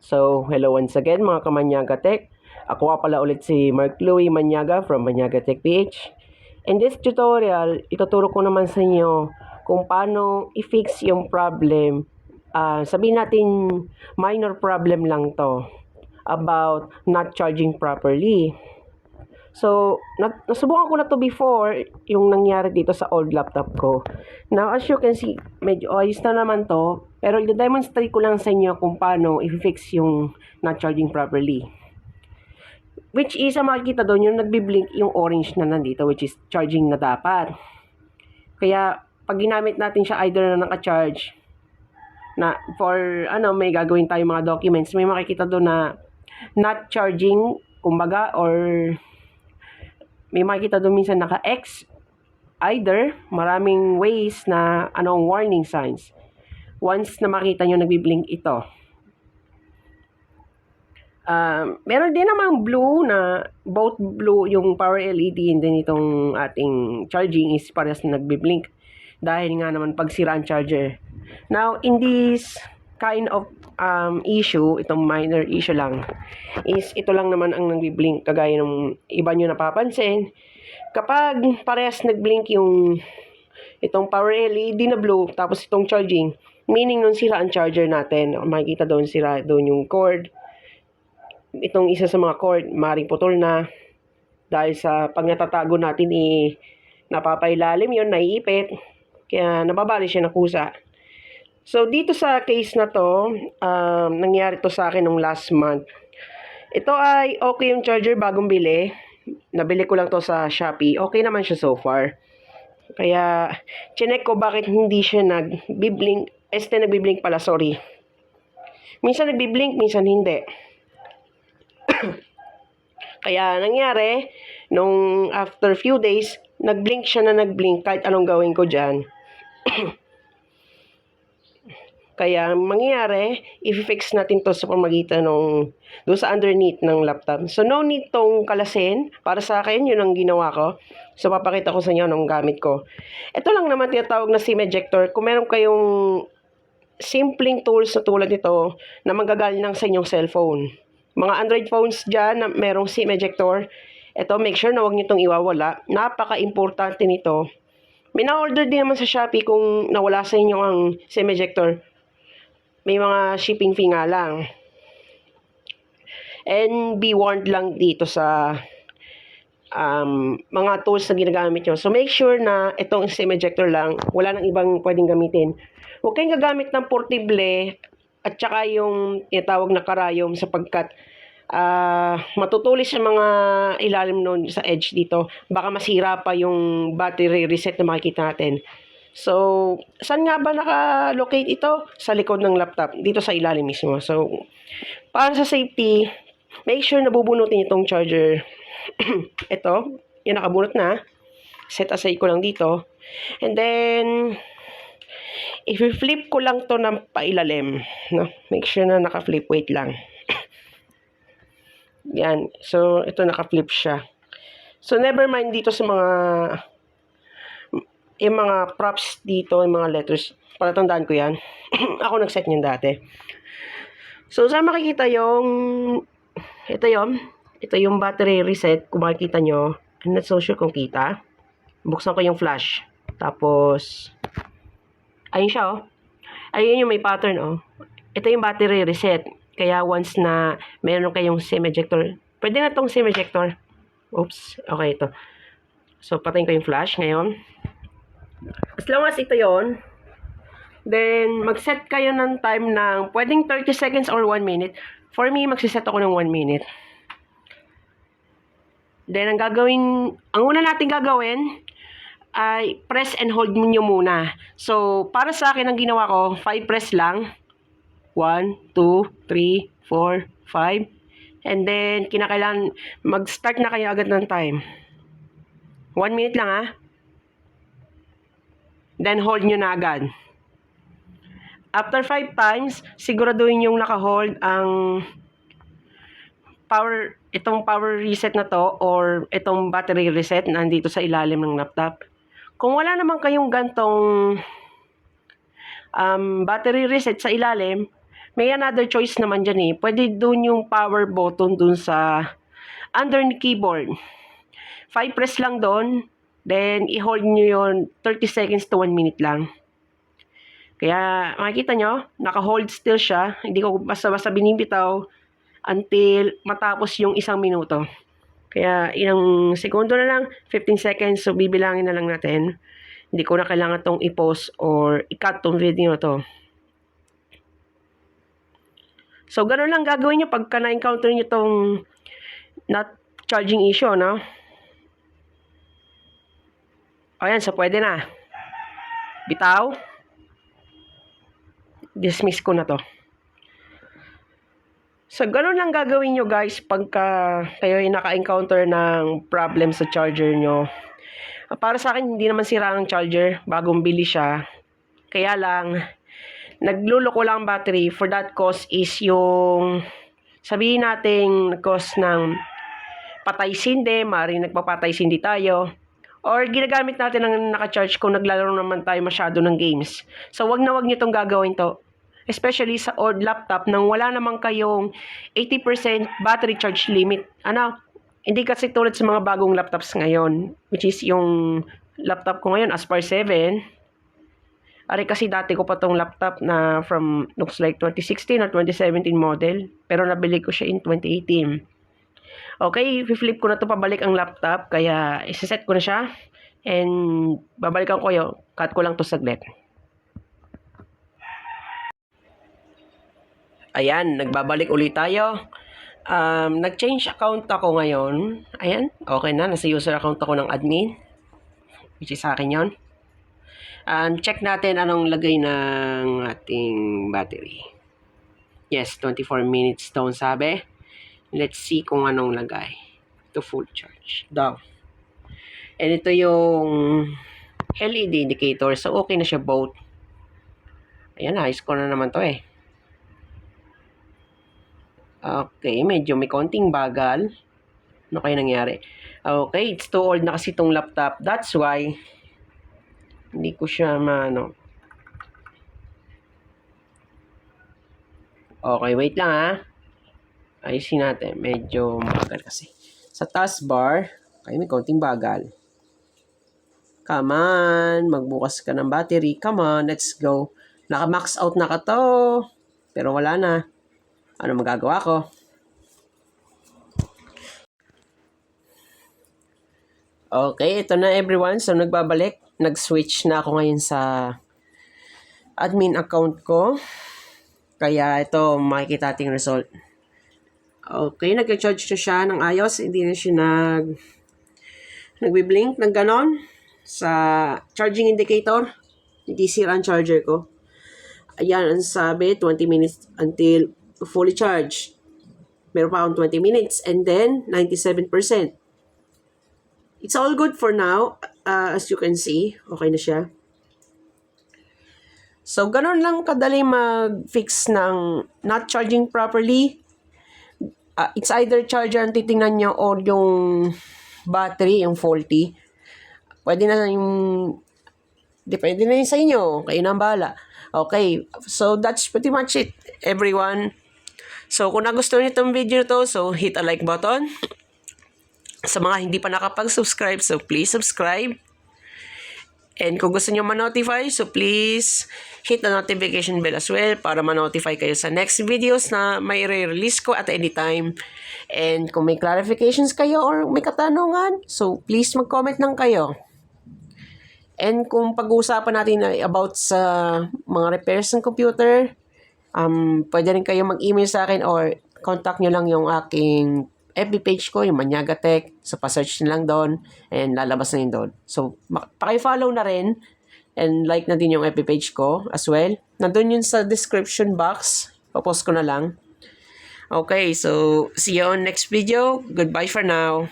So, hello once again mga Kamanyaga Tech. Ako nga pala ulit si Mark Louie Manyaga from Manyaga Tech PH. In this tutorial, ituturo ko naman sa inyo kung paano i-fix yung problem. Sabihin natin minor problem lang to about not charging properly. So, nasubukan ko na to before yung nangyari dito sa old laptop ko. Now, as you can see, medyo ayos na naman to. Pero i-demonstrate ko lang sa inyo kung paano i-fix yung not charging properly. Which is, makikita doon yung nagbi-blink yung orange na nandito, which is charging na dapat. Kaya, pag ginamit natin siya either na naka-charge, na for, may gagawin tayo mga documents, may makikita doon na not charging, kumbaga, or may makikita doon minsan naka-X, either, maraming ways na warning signs. Once na makita nyo nagbi-blink ito. Meron din namang blue na, both blue yung power LED and then itong ating charging is parehas na nagbi-blink. Dahil nga naman pagsira ang charger. Now, in this kind of issue, itong minor issue lang, is ito lang naman ang nagbi-blink. Kagaya ng iba nyo napapansin, kapag parehas nag-blink yung itong power LED na blue, tapos itong charging, meaning nun sira ang charger natin. Makikita doon sira doon yung cord. Itong isa sa mga cord, maring putol na. Dahil sa pag natatago natin, napapailalim yun, naiipit. Kaya nababali siya ng kusa. So, dito sa case na to, nangyari to sa akin nung last month. Ito ay okay yung charger, bagong bili. Nabili ko lang to sa Shopee. Okay naman siya so far. Kaya, chinek ko bakit hindi siya nagbi-blink. Nagbi-blink pala, sorry. Minsan nagbi-blink, minsan hindi. Kaya, nangyari, nung after few days, nag-blink siya na nag-blink kahit anong gawin ko dyan. Kaya, mangyayari, i-fix natin to sa pamagitan ng doon sa underneath ng laptop. So, no need tong kalasin. Para sa akin, yun ang ginawa ko. So, papakita ko sa inyo anong gamit ko. Ito lang naman tinatawag na SIM ejector. Kung meron kayong simpleng tools na tulad nito na manggagaling lang sa inyong cellphone. Mga Android phones dyan na merong SIM ejector. Ito, make sure na huwag nyo itong iwawala. Napaka-importante nito. May na-order din naman sa Shopee kung nawala sa inyo ang SIM ejector. May mga shipping fee nga lang. And be warned lang dito sa mga tools na ginagamit nyo. So, make sure na itong SIM ejector lang. Wala nang ibang pwedeng gamitin. Huwag kayong gagamit ng portable at saka yung itawag na karayom sapagkat matutulis sa mga ilalim nun sa edge dito. Baka masira pa yung battery reset na makikita natin. So, saan nga ba naka-locate ito? Sa likod ng laptop. Dito sa ilalim mismo. So, para sa safety, make sure na bubunutin itong charger. Ito, yan nakabunot na. Set aside ko lang dito. And then, if i-flip ko lang to ng pailalim. No? Make sure na naka-flip. Wait lang. Yan. So, ito naka-flip siya. So, never mind dito sa yung mga props dito, yung mga letters. Palatandaan ko yan. Ako nag-set niyan dati. So, saan makikita yung ito yung battery reset. Kung makikita nyo, I'm not so sure kung kita. Buksan ko yung flash. Tapos, ayun siya, oh. Ayun yung may pattern, oh. Ito yung battery reset. Kaya once na meron kayong SIM ejector, pwede na tong SIM ejector. Oops, okay ito. So, patayin ko yung flash ngayon. As long as ito yon, then mag-set kayo ng time ng pwedeng 30 seconds or 1 minute. For me, magsiset ako ng 1 minute. Then, ang una natin gagawin ay press and hold nyo muna. So, para sa akin, ang ginawa ko, 5 press lang. 1, 2, 3, 4, 5. And then, kinakailangan mag-start na kayo agad ng time. 1 minute lang, ha. Then, hold nyo na agad. After 5 times, siguraduhin yung naka-hold ang itong power reset na to or itong battery reset na nandito sa ilalim ng laptop. Kung wala naman kayong gantong battery reset sa ilalim, may another choice naman dyan eh. Pwede dun yung power button dun sa under ni keyboard. 5 press lang dun. Then, i-hold nyo yun 30 seconds to 1 minute lang. Kaya, makikita nyo, naka-hold still siya. Hindi ko basta-basta binibitaw until matapos yung 1 minuto. Kaya, ilang segundo na lang, 15 seconds. So, bibilangin na lang natin. Hindi ko na kailangan tong i-pause or i-cut tong video to. So, ganun lang gagawin nyo pagka na-encounter nyo tong not charging issue, no? Ayan, so pwede na. Bitaw. Dismiss ko na to. So, ganun lang gagawin nyo guys pagka kayo ay naka-encounter ng problem sa charger nyo. Para sa akin, hindi naman sira ng charger. Bagong bili siya. Kaya lang, nagluloko lang battery. For that cause is yung sabihin natin cause ng patay sindi, maaaring nagpapatay sindi tayo. Or ginagamit natin ng naka-charge kung naglalaro naman tayo masyado ng games. So wag na wag niyo itong gagawin to. Especially sa old laptop nang wala naman kayong 80% battery charge limit. Hindi kasi tulad sa mga bagong laptops ngayon. Which is yung laptop ko ngayon, Aspire 7. Ari kasi dati ko pa tong laptop na from looks like 2016 or 2017 model. Pero nabili ko siya in 2018. Okay, i-flip ko na to pabalik ang laptop. Kaya isa-set ko na siya. And babalikan ko yun. Cut ko lang to saglit. Ayan, nagbabalik ulit tayo. Nag-change account ako ngayon. Ayan, okay na. Nasa user account ako ng admin. Which is sa akin yun. Check natin anong lagay ng ating battery. Yes, 24 minutes daw sabi. Let's see kung anong lagay. To full charge. Daw. And ito yung LED indicator. So, okay na siya both. Ayan, high score na naman to eh. Okay, medyo may konting bagal. Ano kaya nangyari? Okay, it's too old na kasi itong laptop. That's why hindi ko siya maano. Okay, wait lang ha. Ayusin natin. Medyo mabagal kasi. Sa taskbar, okay, may konting bagal. Come on, magbukas ka ng battery. Come on, let's go. Naka-max out na ka to. Pero wala na. Ano magagawa ko? Okay, ito na everyone. So, nagbabalik. Nag-switch na ako ngayon sa admin account ko. Kaya ito, makikita ating result. Okay, nag-charge na siya ng ayos. Hindi na siya nagbi-blink ng ganon sa charging indicator. Hindi sira ang charger ko. Ayan, ang sabi, 20 minutes until fully charged. Meron pa akong 20 minutes and then 97%. It's all good for now. As you can see, okay na siya. So, ganun lang kadali mag-fix ng not charging properly. It's either charger ang titingnan nyo or yung battery, yung faulty. Pwede na yung depende na yun sa inyo. Kayo na ang bahala. Okay, so that's pretty much it, everyone. So, kung nagustuhan niyo itong video to, so hit a like button. Sa mga hindi pa nakapag-subscribe, so please subscribe. And kung gusto niyo ma-notify, so please hit the notification bell as well para ma-notify kayo sa next videos na may re-release ko at any time. And kung may clarifications kayo or may katanungan, so please mag-comment lang kayo. And kung pag-uusapan natin about sa mga repairs ng computer, pwede rin kayo mag-email sa akin or contact nyo lang yung aking FB page ko, yung Manyaga Tech. So, pa-search nyo lang doon and lalabas na yun doon. So, paki-follow na rin and like na din yung FB page ko as well. Nandun yun sa description box. Papost ko na lang. Okay, so see you on next video. Goodbye for now.